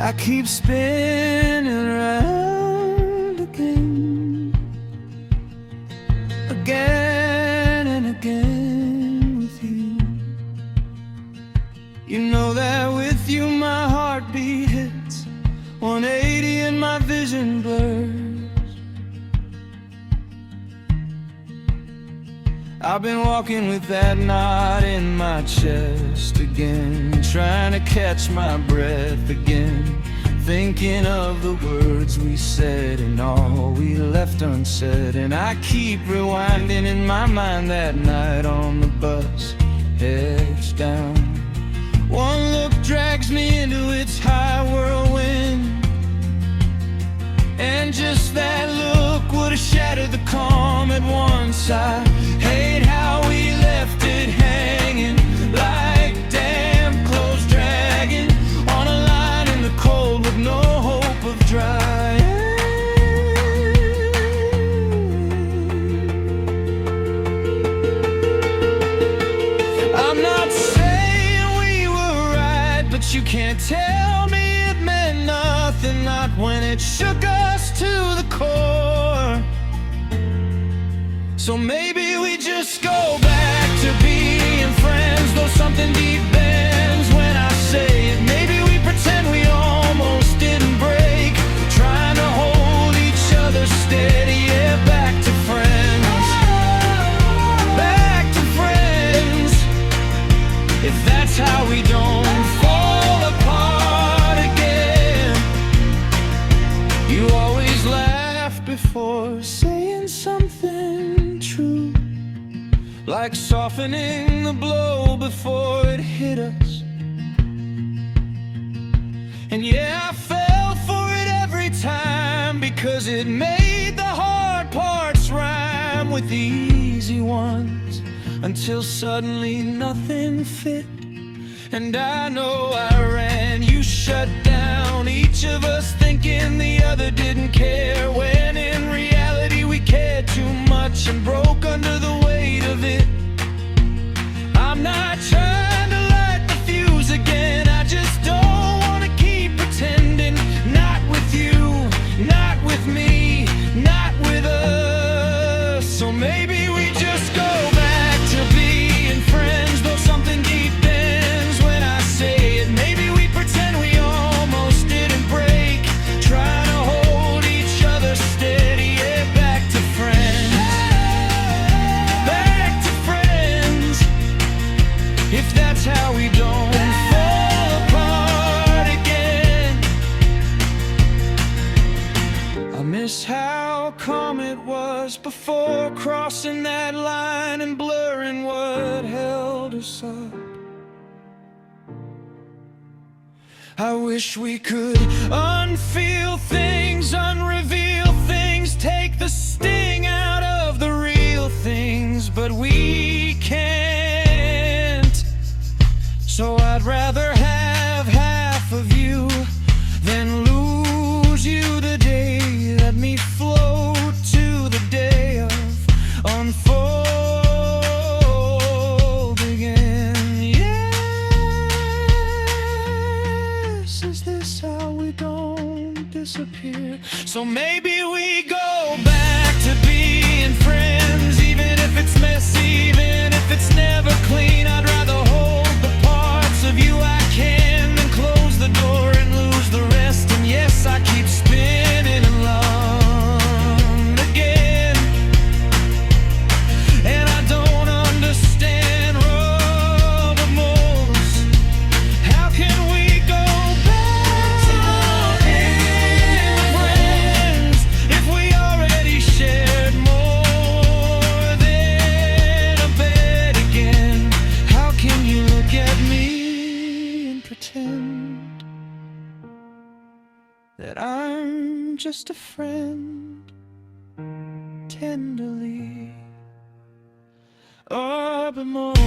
I keep spinning around again, again and again with you. You know that with you my heartbeat hits 180 and my vision blurs. I've been walking with that knot in my chest again, trying to catch my breath again, thinking of the words we said and all we left unsaid. And I keep rewinding in my mind that night on the bus, heads down. One look drags me into its high whirlwind, and just that look would have shattered the calm at once. I hate how we left it hanging like damn clothes dragging on a line in the cold with no hope of drying. I'm not saying we were right, but you can't tell me it meant nothing, not when it shook us to the core. So maybe we just go back to being friends, though something deep bends when I say it. Maybe we pretend we almost didn't break, trying to hold each other steady. Yeah, back to friends, back to friends. If that's how we don't fall apart again. You always laugh before saying something true, like softening the blow before it hit us. And yeah, I fell for it every time, because it made the hard parts rhyme with the easy ones, until suddenly nothing fit. And I know I ran, you shut down, each of us thinking the other didn't care, when in reality we cared too much and broke under the weight of it. I'm not trying to light the fuse again, I just don't want to keep pretending. Not with you, not with me, not with us. So maybe we just go back to being friends, though something deep bends when I say it. Maybe we pretend we almost didn't break, trying to hold each other steady. Yeah, back to friends, back to friends. If that's how we don't fall apart again. I miss how calm it was before crossing that line and blurring what held us up. I wish we could unfeel things, unreveal things, take the sting out of the real things, but we can't. So I'd rather have half of you than lose you the day. Let me float to the day of unfold again. Yes, is this how we don't disappear? So maybe we go back to being friends, even if it's messy, even if it's never clean. I'd rather hold the parts of you I can than close the door and lose the rest. And yes, I keep spinning along again, and I don't understand rubber molds. How can we go back to being friends if we already shared more than a bed again? How can you look at me and pretend that I'm just a friend, tenderly? Urban mold.